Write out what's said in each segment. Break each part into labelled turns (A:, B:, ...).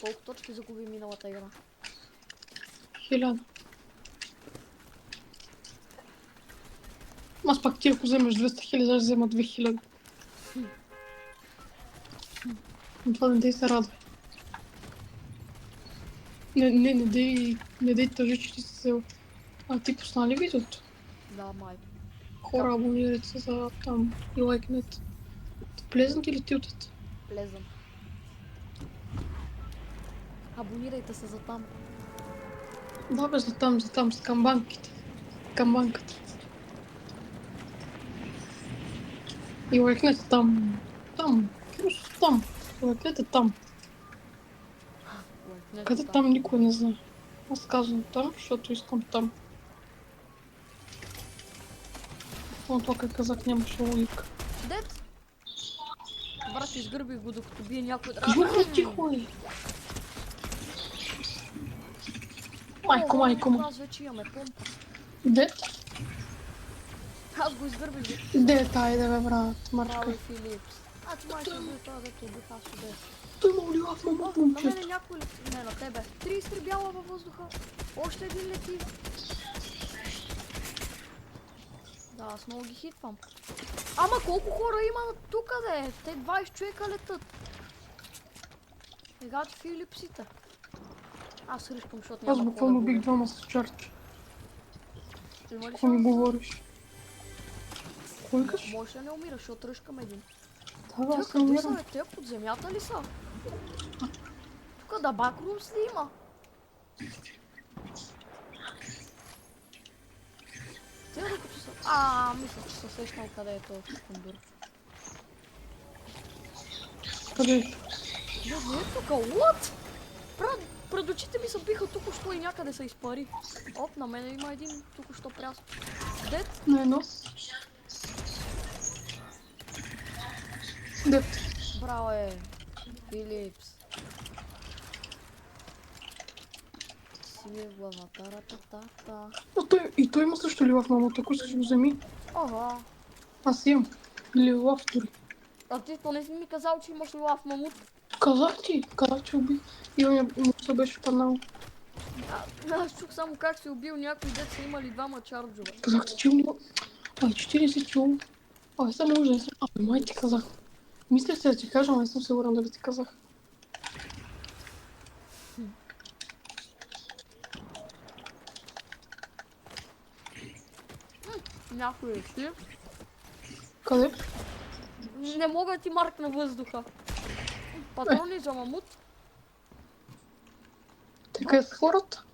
A: Колко точки загуби миналата игра?
B: 1000. Аз пак ти ако вземеш 200 000, аз взема 2000. Това не дей се радва. Не дей тъжи, че ти си взел. А ти пусна ли видеото?
A: Да, май.
B: Хора, абонирайте се за там и лайкнете. Плезент или тилтът?
A: Плезан. Абонирайте се за там.
B: Да бе, за там, с камбанките. Камбанката. И лайкнете там. Там. Просто там. Лайкнете там. Къде там никой не знае. Аз казвам там, защото искам там. Но това как казах нямаше логика.
A: Дет! Брат, изгърби го докато бие някой.
B: Тихо е! Майко.
A: Аз вече имаме помпа.
B: Дет?
A: Аз го изгърбих.
B: Дет, айде бе, брат, марка.
A: Браво, Филипс. А, ти май ще убил това, дето убих аз убих.
B: Той има олива в момо
A: На
B: момчето.
A: мене някой лети. Не, на тебе. 3 изстребяла във въздуха. Още един лети. Да, аз много ги хитвам. Ама колко хора има тука, де? Те 20 човека летат. Сега ти Филипсите. Аз рискам, защото няма
B: Аз
A: какво
B: буквално
A: да
B: бих
A: губя.
B: двама с чарчи.
A: Има ли
B: Какво ми
A: шанс?
B: говориш? Кой викаш?
A: Може да не умираш, защото ръшкам един.
B: Да, аз
A: Те
B: не
A: къде са,
B: умирам.
A: бе? Те под земята ли са? Тук да бакрумс ли има? Те докато са... мисля, че са сещнал къде е този кондур.
B: Къде е?
A: Не е тук, what? Пред очите ми се биха току-що и някъде се изпари. Оп, на мене има един току-що прясно. Дет?
B: На едно. Дет.
A: Браво е, Филипс. Си ми в главата, рататата.
B: И той има също лила в мамото, ако искаш го вземи.
A: Ага.
B: Аз имам. Лила втори.
A: А ти то не си ми казал, че имаш лила в мамут?
B: Казах, че убих. И он му се беше паднал.
A: Аз чух само как си убил някой, дет са имали двама чарджове.
B: Казах ти, че има... 40 кило. Сега може да се... май ти казах. Мисля се да ти кажа, но не съм сигурен дали ти казах.
A: Някой е си.
B: Къде?
A: Не мога да ти маркна въздуха. Патрони за мамут.
B: Така са хората?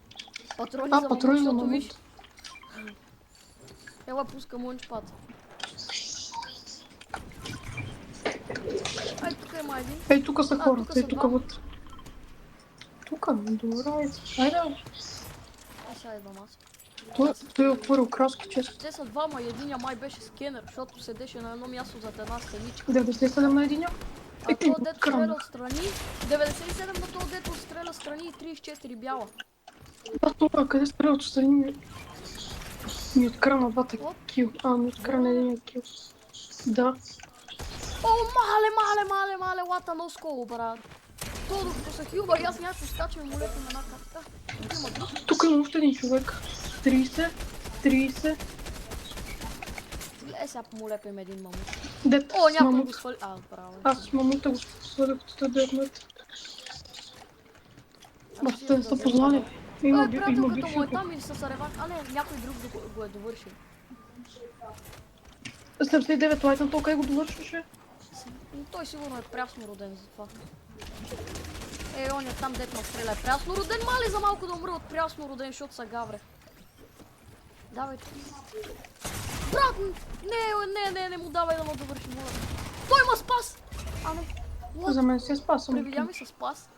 A: Патрони за мамут,
B: патрони за
A: защото виж.
B: мамут.
A: Ела пускам лънчпад. Ай, тук има един.
B: Ей, тук са хората,
A: тук са
B: тук
A: два.
B: вътре. Тук, добре. Айде.
A: Сега идвам аз.
B: Той е отворил краски, често.
A: Те са двама и единия май беше скенер, защото седеше на едно място зад една стеничка.
B: 97 на единя.
A: А то дето стреля отстрани, 97 на то дето стреля страни и 34 бяла.
B: Това, къде стреля отстрани ми открана двата кил. Ми открана един кил. Да.
A: О, мале, лата но сколо, брат. То докато се хилба и аз някакво скачам и му лепим една карта. Има друг.
B: Тук има още един човек. 30.
A: Сега му лепим един мамут.
B: Дет,
A: О,
B: с
A: някой го
B: мамут.
A: свали. Браво.
B: Аз с мамута го свалях от тази дебнат. Те не са познали. Има
A: приятелката
B: бивши.
A: му е там и с аревак. Не, някой друг го е довършил.
B: 79 лайта, то къде го довършваше?
A: Той сигурно е прясно роден за това. Он е там, дет ма стреля е прясно роден. Мали за малко да умре от прясно роден, защото са гавре. Давайте. Брат! Не му давай да му довърши, моля. Той има спас! Не.
B: За мен си е спас.
A: Привидя ми се спас.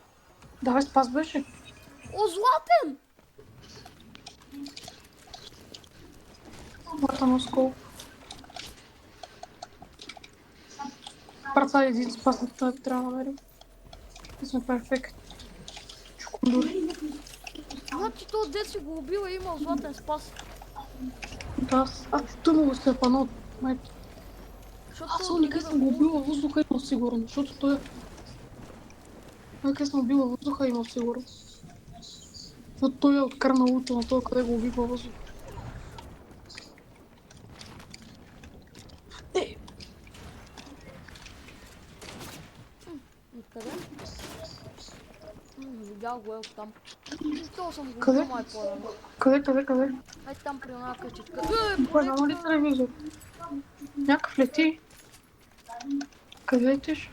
B: Давай, спас беше.
A: О, златен!
B: Марта на скол. Брат, един спас на това трябва да намерим. И сме перфект. Чукундури.
A: Значи то дет си го убил и имал златен спас.
B: Да, той му го се е панал. Аз никъде съм го убил във въздуха, но сигурно, защото той... Някъде съм убила въздуха, има сигурно. Вот той е откарнал луто на това, къде го убива въздух. Е,
A: Откъде? Видял го е там. То съм го
B: Къде?
A: убил май по-рано.
B: къде?
A: Ай там при една къщичка.
B: Кой няма ли
A: Прожектора!
B: телевизор? Някакъв лети. Къде летиш?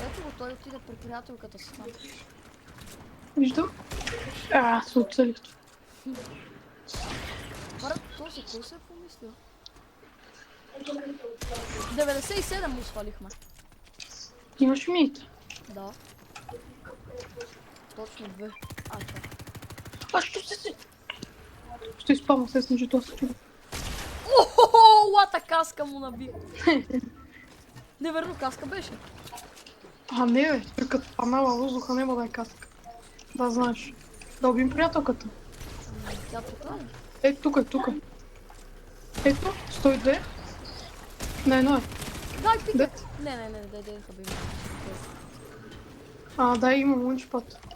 A: Ето го, той отиде при приятелката си там.
B: Виждам. Се оцелих.
A: Брат, то за кой се е помислил? 97 му свалихме.
B: Имаш мит.
A: Да. Точно 2. Чакай.
B: Що си? Ще изпълна се с ничето си чудо.
A: Охо, лата каска му наби. Неверно каска беше.
B: Не бе, той като панала въздуха няма да е каска. Да знаеш. Да убим приятелката.
A: Тя тук ли?
B: Тук е. Ето, 102. На едно е.
A: Дай пикет.
B: Дет.
A: Не, дай хабим.
B: Да, имам лънчпад.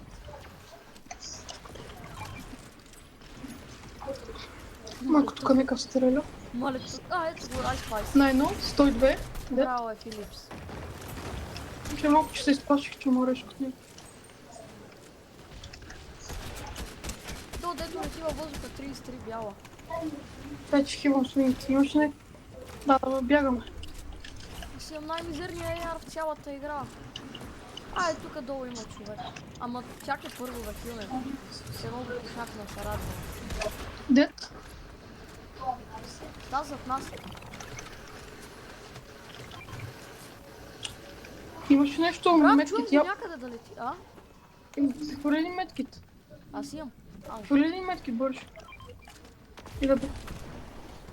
B: Малко тук нека стреля.
A: Мале, ето го, Ice Spice.
B: На едно, 102. Дет.
A: Браво е, Филипс.
B: Че малко, че се изплаших, че мореш от него.
A: То, дето отива въздуха 33 бяла.
B: Вече хивам свините. Имаш не? Да, бягаме.
A: Съм най-мизерният яр в цялата игра. Тук долу има човек. Ама чакай първо да хилне. Се много пушнак на шарадва.
B: Дет.
A: Да, зад нас.
B: Имаш нещо
A: Брат,
B: медкит?
A: чуем го някъде да лети.
B: Хвърли ли медкит?
A: Аз имам.
B: Хвърли ли медкит, бърж? И да бе.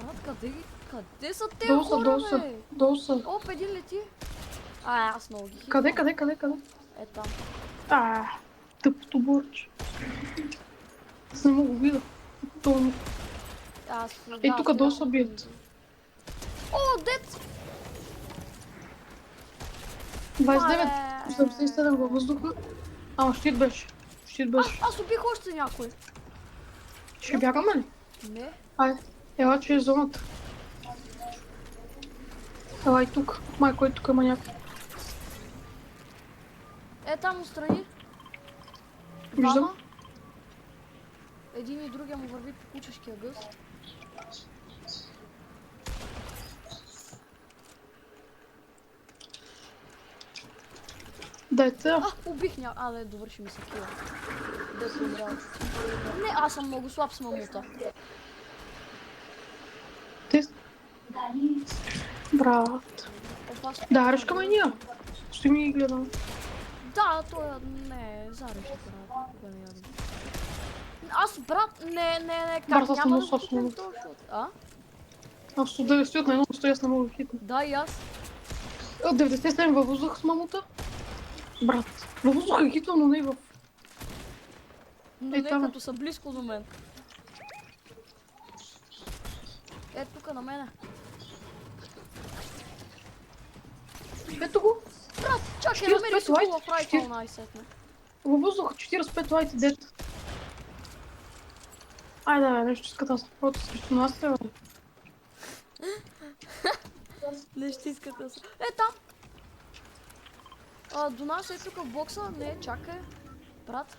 A: Брат, къде са те
B: Долу са,
A: хора,
B: долу са.
A: бе?
B: Долу са.
A: Оп, един лети. Аз много ги хитвам.
B: Къде?
A: Е там.
B: Тъпото борче. Аз не мога видя. Тук долу са бият.
A: О, дет!
B: 29, 87 във въздуха. Щит беше.
A: Аз убих още някой.
B: Ще бягаме ли?
A: Не.
B: Ела, че е зоната. Ела и тук. Майко, тук има някой.
A: Там отстрани.
B: Виждам.
A: Двама. Един и другия му върви по кучешкия гъс.
B: Дайте.
A: Убих довърши ми се кила. Да се умрял. Не, аз съм много слаб с мамута.
B: Брат. Да, решка ме ние. Ще ми ги гледам.
A: Да, той не е зарешка, да не ядем. Аз, брат, не, как
B: Брат, аз
A: няма
B: съм
A: да
B: много
A: го
B: слаб.
A: купим този шот.
B: Аз от 90 на едно стоя с не мога да хитна.
A: Да, и аз.
B: От 97 във въздух с мамута. Брат, във въздуха е хитвам, но не и в...
A: Но не като са близко до мен. Тук на мене.
B: Ето го.
A: Брат, чакай, намери си хубав райфъл най-сетне.
B: Във въздуха 45 лайти дет. Да, нещо иска да се просто срещу нас трябва.
A: Нещо иска да се... Там! До нас тук в бокса. Не, чакай. Брат.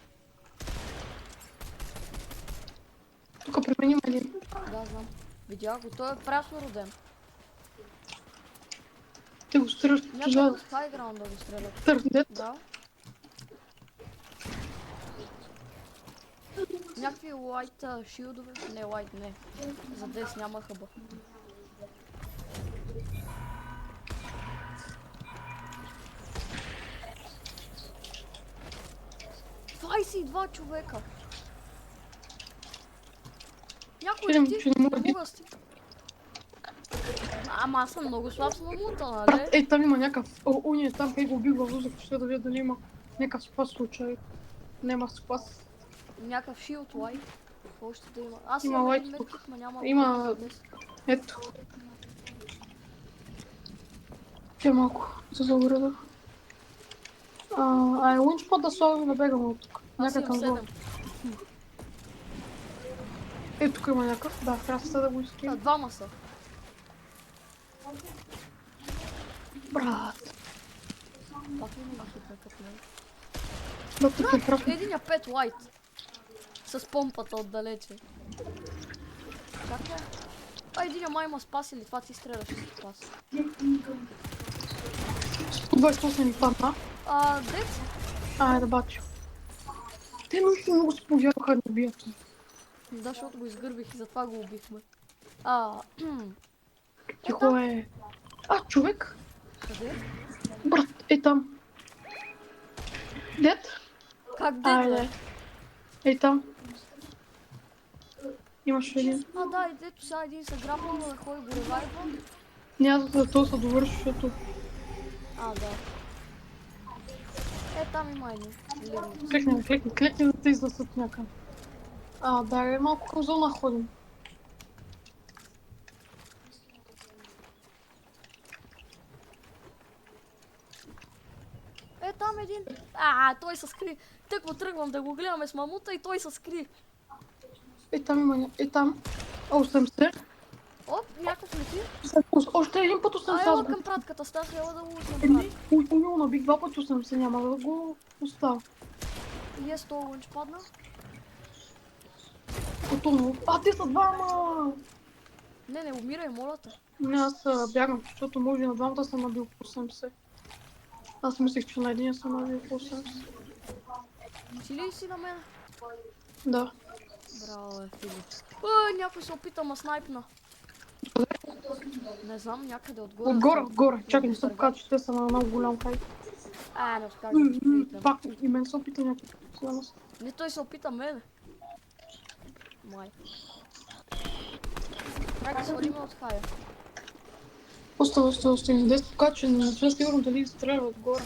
B: Тук при мен има един.
A: Да, знам. Видях го. Той е прясно роден.
B: Те го стреляш.
A: Някакъв с хайграунд да го стрелят.
B: Търг дет.
A: Да. Някакви лайт шилдове. Не, лайт не. За 10 няма хъба. Двайсет и два човека. Някой лети, не мога сти. Ама аз съм много слаб с мамута, нали?
B: Там има някакъв... Уния там, къде го убих във въздух, ще да видя дали има някакъв спас случай. Нема спас.
A: Някакъв шилд лайт. Какво ще да има? Аз
B: има
A: имам
B: лайт
A: един
B: тук.
A: медкит, ма няма...
B: Има... Ето. Тя малко за заграда. Лънчпад да слагаме да бегаме от тук.
A: Аз
B: Някъде
A: имам
B: към
A: 7.
B: зло. Ето тук има някакъв. Да, трябва да го изкинем.
A: Двама са.
B: Брат.
A: Пак не ми ги хитна като мен.
B: Да, тук е красно.
A: Единия 5 лайт. С помпата отдалече. Чакай. Единия май има спас или това ти стреляш с спас?
B: 28 ми падна.
A: Дец?
B: Да бачо. Те много се повярваха да убият.
A: Да, защото го изгърбих и затова го убихме.
B: Тихо е. Човек?
A: Къде?
B: Брат, е там. Дед?
A: Как дед, бе?
B: Ей там. Имаш един.
A: Да, и дето сега един се грабнал да ходи го ревайва.
B: Няма да то се довърши, защото...
A: Да. Там има един.
B: Клекни да те излъсат някъде. Да, малко към зона ходим.
A: Там един. Той се скри. Тъкво тръгвам да го гледаме с мамута и той се скри.
B: Там има, там. 80.
A: Някакъв лети.
B: Още един път 80.
A: Ела към пратката, Стас, ела да го узна.
B: Умило набих 2 пъти 80, няма да го оставя.
A: И 100 лънч падна.
B: Готово. Те са двама!
A: Не умирай, моля те.
B: Не, аз бягам, защото може на двамата съм набил по 80. Аз мислех, че на един съм набил по 80.
A: Ти ли си на мен?
B: Да.
A: Браво, Фили. Някой се опита ма снайпна. Не знам, някъде отгоре.
B: Отгоре. Чакай, не съм показал, че те са на много голям хайп.
A: Не успях да ги
B: Пак и мен се опита някой.
A: Не, той се опита мен. Май. Как се водиме от хая?
B: Още не десет показва, че не съм сигурно дали стреля отгоре.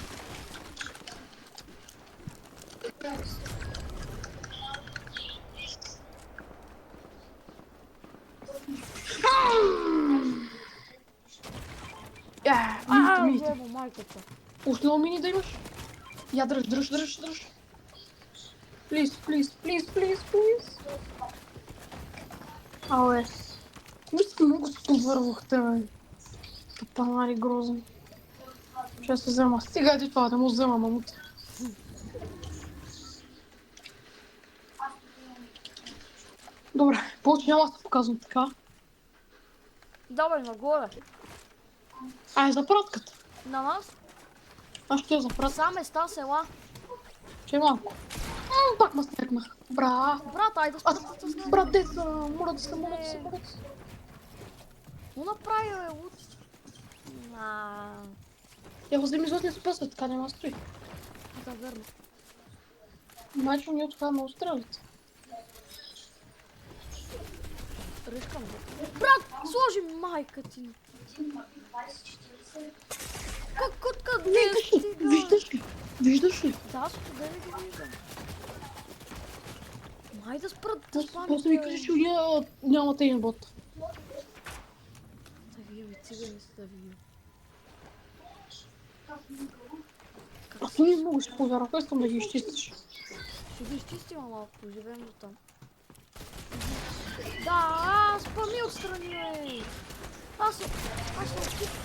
A: Бебо, майката.
B: Още едно мини да имаш? Я дръж. Please. Вижте, много се повървахте, бе. Тапанари грозен. Ще се взема. Стига ти това, да му взема мамута. Добре, повече няма да се показвам така.
A: Давай нагоре.
B: За пратката.
A: На нас?
B: Аз ще я за пратката.
A: Са места, села.
B: Че малко. Пак ме стекнах. Брат,
A: айде спрътата с нас.
B: брат, деца, моля да се.
A: Го направи, бе, луд.
B: Я вземи златния спъсват, така няма стои.
A: Да, верно.
B: Майчо ни от това много стрелите.
A: Ръшкам го. Брат, сложи майка ти. Къде стига?
B: Виждаш ли?
A: Да, къде ли ги виждам? Май да спрат, да спамите.
B: После ми кажеш, че нямате един бот.
A: Да видим, цигани се да видим.
B: Аз не мога ще повярвам, искам да ги изчистиш.
A: Ще ги изчистим малко, поживеем до там. Да, спами отстрани, бе! Аз се отчитам.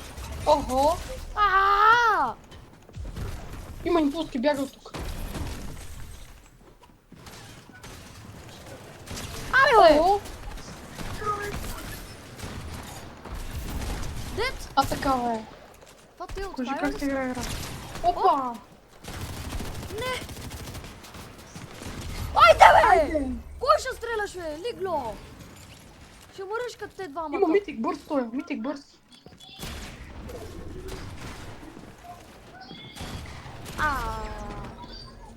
B: Охо!
A: Ааа!
B: Има импулски, бяга от тук.
A: Абе, бе!
B: Охо!
A: Дет!
B: Така, бе.
A: Това те от
B: Кажи
A: хая
B: как
A: ли
B: се
A: си?
B: играе игра. Опа!
A: Не! Айде, бе! Кой ще стреляш, бе? Лигло! Ще мъръшкат те двамата.
B: Има митик бърз, той митик бърз.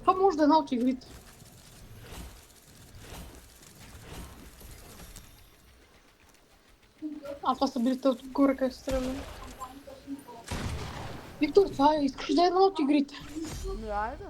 B: Това може да е една от игрите. Това са били те отгоре, къде се стреляли. Виктор, това искаш да е една от игрите.
A: Айде.